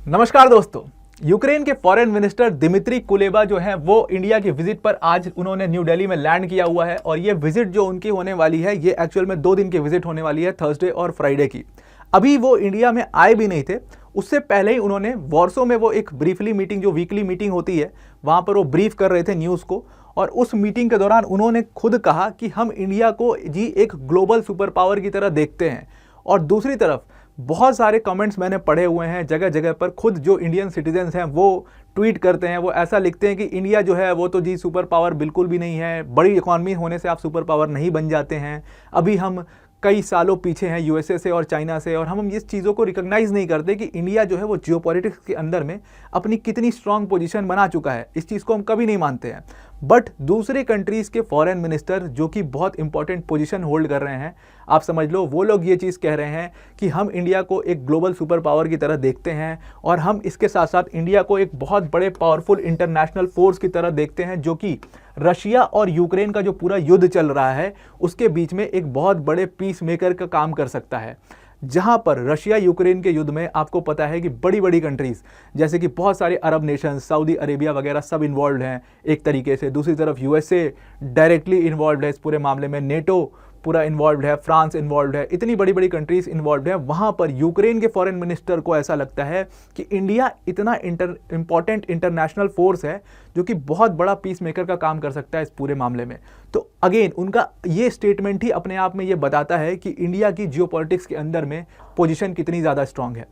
नमस्कार दोस्तों। यूक्रेन के फॉरेन मिनिस्टर दिमित्री कुलेबा जो हैं वो इंडिया की विजिट पर आज उन्होंने न्यू दिल्ली में लैंड किया हुआ है और ये विजिट जो उनकी होने वाली है ये एक्चुअल में 2 दिन की विजिट होने वाली है, थर्सडे और फ्राइडे की। अभी वो इंडिया में आए भी नहीं थे, उससे पहले ही उन्होंने वॉर्सो में वो एक ब्रीफली मीटिंग जो वीकली मीटिंग होती है वहाँ पर वो ब्रीफ कर रहे थे न्यूज़ को। और उस मीटिंग के दौरान उन्होंने खुद कहा कि हम इंडिया को जी एक ग्लोबल सुपर पावर की तरह देखते हैं। और दूसरी तरफ बहुत सारे कमेंट्स मैंने पढ़े हुए हैं जगह जगह पर, खुद जो इंडियन सिटीजन्स हैं वो ट्वीट करते हैं, वो ऐसा लिखते हैं कि इंडिया जो है वो तो जी सुपर पावर बिल्कुल भी नहीं है, बड़ी इकॉनमी होने से आप सुपर पावर नहीं बन जाते हैं, अभी हम कई सालों पीछे हैं यूएसए से और चाइना से, और हम इस चीज़ों को रिकॉग्नाइज़ नहीं करते कि इंडिया जो है वो जियोपॉलिटिक्स के अंदर में अपनी कितनी स्ट्रांग पोजीशन बना चुका है। इस चीज़ को हम कभी नहीं मानते हैं। बट दूसरे कंट्रीज़ के फॉरेन मिनिस्टर जो कि बहुत इंपॉर्टेंट पोजीशन होल्ड कर रहे हैं, आप समझ लो वो लोग ये चीज़ कह रहे हैं कि हम इंडिया को एक ग्लोबल सुपर पावर की तरह देखते हैं और हम इसके साथ साथ इंडिया को एक बहुत बड़े पावरफुल इंटरनेशनल फोर्स की तरह देखते हैं जो कि रशिया और यूक्रेन का जो पूरा युद्ध चल रहा है उसके बीच में एक बहुत बड़े पीस मेकर का काम कर सकता है। जहां पर रशिया यूक्रेन के युद्ध में आपको पता है कि बड़ी बड़ी कंट्रीज जैसे कि बहुत सारे अरब नेशंस, सऊदी अरेबिया वगैरह सब इन्वॉल्व हैं एक तरीके से। दूसरी तरफ यूएसए डायरेक्टली इन्वॉल्व है इस पूरे मामले में, नेटो पूरा इन्वॉल्व है, फ्रांस इन्वॉल्व है, इतनी बड़ी बड़ी कंट्रीज इन्वॉल्व है। वहाँ पर यूक्रेन के फॉरेन मिनिस्टर को ऐसा लगता है कि इंडिया इतना इंपॉर्टेंट इंटरनेशनल फोर्स है जो कि बहुत बड़ा पीस मेकर का काम कर सकता है इस पूरे मामले में। तो अगेन उनका ये स्टेटमेंट ही अपने आप में ये बताता है कि इंडिया की जियोपॉलिटिक्स के अंदर में पोजीशन कितनी ज़्यादा स्ट्रांग है।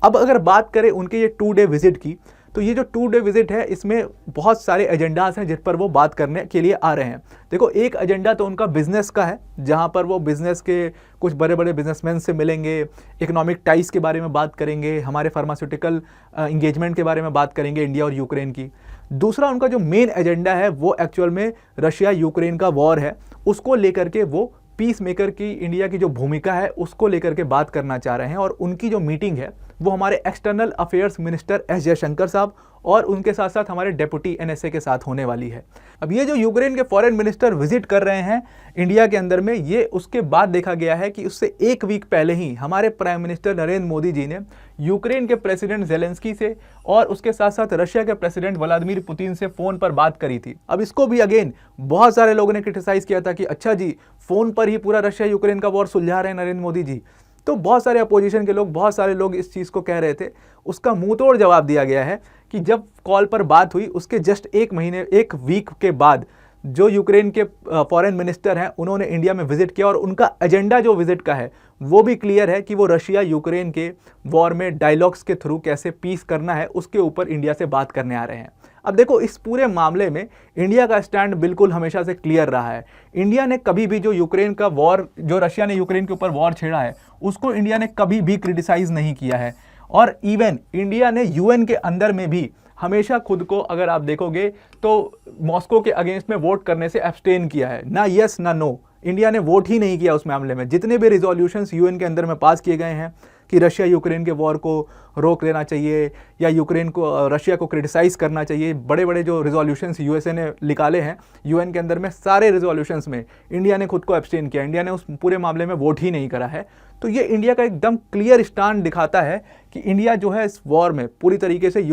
अब अगर बात करें उनके ये 2 डे विजिट की, तो ये जो 2 डे विजिट है इसमें बहुत सारे एजेंडाज हैं जिस पर वो बात करने के लिए आ रहे हैं। देखो, एक एजेंडा तो उनका बिजनेस का है जहां पर वो बिजनेस के कुछ बड़े बड़े बिजनेसमैन से मिलेंगे, इकोनॉमिक टाइज के बारे में बात करेंगे, हमारे फार्मास्यूटिकल इंगेजमेंट के बारे में बात करेंगे इंडिया और यूक्रेन की। दूसरा उनका जो मेन एजेंडा है वो एक्चुअल में रशिया यूक्रेन का वॉर है, उसको लेकर के वो पीस मेकर की इंडिया की जो भूमिका है उसको लेकर के बात करना चाह रहे हैं। और उनकी जो मीटिंग है वो हमारे external affairs minister S Jaishankar साहब और उनके साथ साथ हमारे डेप्यूटी एनएसए के साथ होने वाली है। अब ये जो यूक्रेन के फॉरेन मिनिस्टर विजिट कर रहे हैं इंडिया के अंदर में, ये उसके बाद देखा गया है कि उससे 1 वीक पहले ही हमारे प्राइम मिनिस्टर नरेंद्र मोदी जी ने यूक्रेन के प्रेसिडेंट जेलेंस्की से और उसके साथ साथ रशिया के प्रेसिडेंट व्लादिमीर पुतिन से फ़ोन पर बात करी थी। अब इसको भी अगेन बहुत सारे लोगों ने क्रिटिसाइज़ किया था कि अच्छा जी, फ़ोन पर ही पूरा रशिया यूक्रेन का वॉर सुलझा रहे हैं नरेंद्र मोदी जी। तो बहुत सारे अपोजिशन के लोग, बहुत सारे लोग इस चीज़ को कह रहे थे। उसका मुंह तोड़ जवाब दिया गया है कि जब कॉल पर बात हुई उसके जस्ट 1 वीक के बाद जो यूक्रेन के फॉरेन मिनिस्टर हैं उन्होंने इंडिया में विजिट किया और उनका एजेंडा जो विजिट का है वो भी क्लियर है कि वो रशिया यूक्रेन के वॉर में डायलॉग्स के थ्रू कैसे पीस करना है उसके ऊपर इंडिया से बात करने आ रहे हैं। अब देखो, इस पूरे मामले में इंडिया का स्टैंड बिल्कुल हमेशा से क्लियर रहा है। इंडिया ने कभी भी जो यूक्रेन का वॉर, जो रशिया ने यूक्रेन के ऊपर वॉर छेड़ा है उसको इंडिया ने कभी भी क्रिटिसाइज नहीं किया है। और इवन इंडिया ने यूएन के अंदर में भी हमेशा खुद को, अगर आप देखोगे तो मॉस्को के अगेंस्ट में वोट करने से एब्सटेन किया है, ना यस ना नो। इंडिया ने वोट ही नहीं किया उस मामले में। जितने भी रिजोल्यूशंस यूएन के अंदर में पास किए गए हैं कि रशिया यूक्रेन के वॉर को रोक लेना चाहिए या यूक्रेन को, रशिया को क्रिटिसाइज़ करना चाहिए, बड़े बड़े जो रिजोल्यूशंस यूएसए ने निकाले हैं यूएन के अंदर में, सारे रिजोल्यूशंस में इंडिया ने खुद को एब्सटेन किया। इंडिया ने उस पूरे मामले में वोट ही नहीं करा है। तो ये इंडिया का एकदम क्लियर स्टैंड दिखाता है कि इंडिया जो है इस वॉर में पूरी तरीके से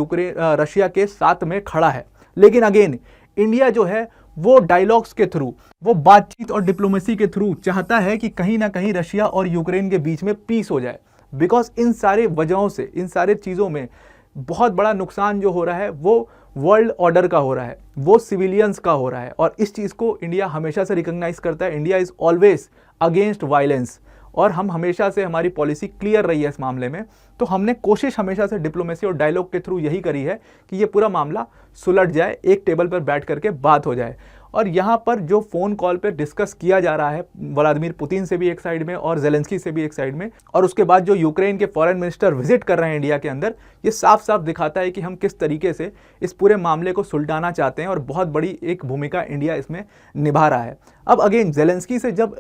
रशिया के साथ में खड़ा है। लेकिन अगेन इंडिया जो है वो डायलॉग्स के थ्रू, वो बातचीत और डिप्लोमेसी के थ्रू चाहता है कि कहीं ना कहीं रशिया और यूक्रेन के बीच में पीस हो जाए। बिकॉज इन सारे वजहों से, इन सारे चीज़ों में बहुत बड़ा नुकसान जो हो रहा है वो वर्ल्ड ऑर्डर का हो रहा है, वो सिविलियंस का हो रहा है। और इस चीज़ को इंडिया हमेशा से रिकॉग्नाइज करता है। India is always against violence और हम हमेशा से, हमारी पॉलिसी क्लियर रही है इस मामले में। तो हमने कोशिश हमेशा से डिप्लोमेसी और डायलॉग के थ्रू यही करी है कि ये पूरा मामला सुलझ जाए, एक टेबल पर बैठ करके बात हो जाए। और यहाँ पर जो फ़ोन कॉल पे डिस्कस किया जा रहा है व्लादिमीर पुतिन से भी एक साइड में और जेलेंस्की से भी एक साइड में, और उसके बाद जो यूक्रेन के फॉरेन मिनिस्टर विजिट कर रहे हैं इंडिया के अंदर, ये साफ साफ दिखाता है कि हम किस तरीके से इस पूरे मामले को सुलझाना चाहते हैं और बहुत बड़ी एक भूमिका इंडिया इसमें निभा रहा है। अब अगेन जेलेंस्की से जब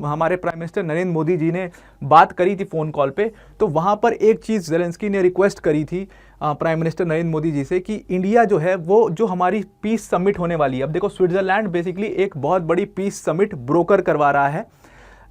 हमारे प्राइम मिनिस्टर नरेंद्र मोदी जी ने बात करी थी फ़ोन कॉल पे, तो वहाँ पर एक चीज़ जेलेंस्की ने रिक्वेस्ट करी थी प्राइम मिनिस्टर नरेंद्र मोदी जी से कि इंडिया जो है वो जो हमारी पीस समिट होने वाली है, अब देखो स्विट्ज़रलैंड बेसिकली एक बहुत बड़ी पीस समिट ब्रोकर करवा रहा है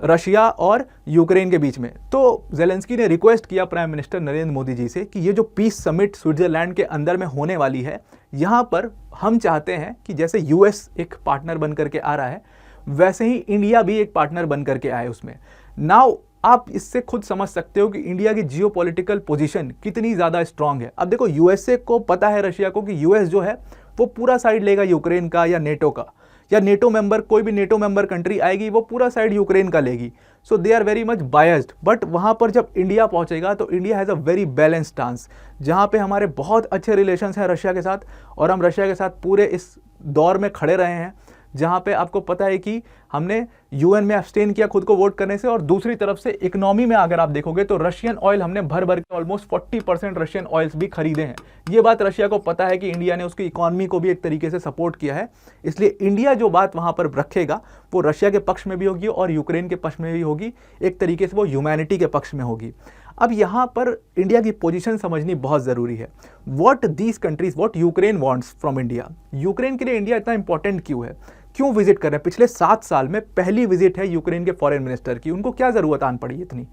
रशिया और यूक्रेन के बीच में। तो जेलेंस्की ने रिक्वेस्ट किया प्राइम मिनिस्टर नरेंद्र मोदी जी से कि ये जो पीस समिट स्विट्जरलैंड के अंदर में होने वाली है, यहाँ पर हम चाहते हैं कि जैसे यूएस एक पार्टनर बन करके आ रहा है, वैसे ही इंडिया भी एक पार्टनर बन करके आए उसमें। नाउ आप इससे खुद समझ सकते हो कि इंडिया की जियोपॉलिटिकल पोजीशन कितनी ज़्यादा स्ट्रांग है। अब देखो, यूएसए को पता है रशिया को कि यूएस जो है वो पूरा साइड लेगा यूक्रेन का या नेटो का, या नेटो मेंबर, कोई भी नेटो मेंबर कंट्री आएगी वो पूरा साइड यूक्रेन का लेगी। So they are very much biased. But वहाँ पर जब इंडिया पहुँचेगा तो India has a very balance stance, जहाँ पे हमारे बहुत अच्छे रिलेशंस हैं रशिया के साथ, और हम रशिया के साथ पूरे इस दौर में खड़े रहे हैं, जहाँ पे आपको पता है कि हमने यूएन में अब्सटेन किया खुद को वोट करने से। और दूसरी तरफ से इकोनॉमी में अगर आप देखोगे तो रशियन ऑयल हमने भर भर के ऑलमोस्ट 40% रशियन ऑयल्स भी खरीदे हैं। ये बात रशिया को पता है कि इंडिया ने उसकी इकोनॉमी को भी एक तरीके से सपोर्ट किया है, इसलिए इंडिया जो बात वहाँ पर रखेगा वो रशिया के पक्ष में भी होगी और यूक्रेन के पक्ष में भी होगी, एक तरीके से वो ह्यूमैनिटी के पक्ष में होगी। अब यहाँ पर इंडिया की पोजीशन समझनी बहुत ज़रूरी है। What these countries, what Ukraine wants from India, Ukraine के लिए इंडिया इतना इंपॉर्टेंट क्यों है, क्यों विजिट कर रहे हैं। पिछले 7 साल में पहली विजिट है यूक्रेन के फॉरेन मिनिस्टर की, उनको क्या ज़रूरत आन पड़ी इतनी।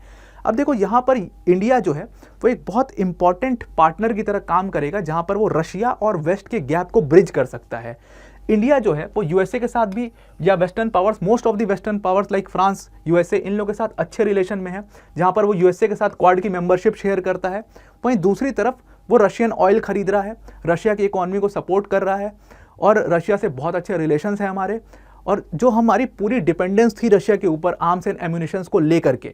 अब देखो, यहाँ पर इंडिया जो है वो एक बहुत इंपॉर्टेंट पार्टनर की तरह काम करेगा, जहाँ पर वो रशिया और वेस्ट के गैप को ब्रिज कर सकता है। इंडिया जो है वो यूएसए के साथ भी, या western powers, most of the western powers like France, USA, इन लोगों के साथ अच्छे रिलेशन में है, जहाँ पर वो यूएसए के साथ क्वाड की मेंबरशिप शेयर करता है। वहीं दूसरी तरफ वो रशियन ऑयल खरीद रहा है, रशिया की इकोनॉमी को सपोर्ट कर रहा है, और रशिया से बहुत अच्छे रिलेशंस हैं हमारे। और जो हमारी पूरी डिपेंडेंस थी रशिया के ऊपर आर्म्स एंड एम्यूनिशंस को लेकर के,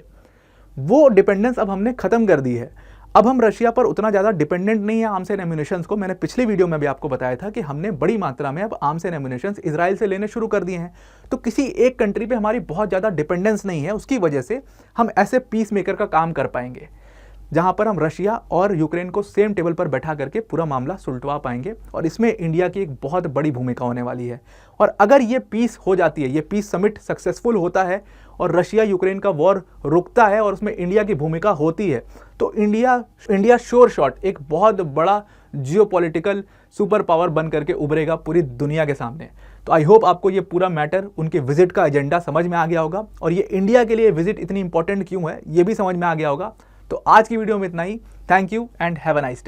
वो डिपेंडेंस अब हमने ख़त्म कर दी है। अब हम रशिया पर उतना ज़्यादा डिपेंडेंट नहीं है आर्म्स एंड एम्यूनिशंस को। मैंने पिछली वीडियो में भी आपको बताया था कि हमने बड़ी मात्रा में अब आर्म्स एंड एम्यूनिशंस इजराइल से लेने शुरू कर दिए हैं। तो किसी एक कंट्री पे हमारी बहुत ज़्यादा डिपेंडेंस नहीं है, उसकी वजह से हम ऐसे पीस मेकर का काम कर पाएंगे, जहाँ पर हम रशिया और यूक्रेन को सेम टेबल पर बैठा करके पूरा मामला सुलटवा पाएंगे। और इसमें इंडिया की एक बहुत बड़ी भूमिका होने वाली है। और अगर ये पीस हो जाती है, ये पीस समिट सक्सेसफुल होता है और रशिया यूक्रेन का वॉर रुकता है और उसमें इंडिया की भूमिका होती है, तो इंडिया श्योर शॉट एक बहुत बड़ा जियोपॉलिटिकल सुपर पावर बन करके उभरेगा पूरी दुनिया के सामने। तो आई होप आपको ये पूरा मैटर, उनके विजिट का एजेंडा समझ में आ गया होगा, और ये इंडिया के लिए विजिट इतनी इंपॉर्टेंट क्यों है ये भी समझ में आ गया होगा। तो आज की वीडियो में इतना ही। Thank you and have a nice day.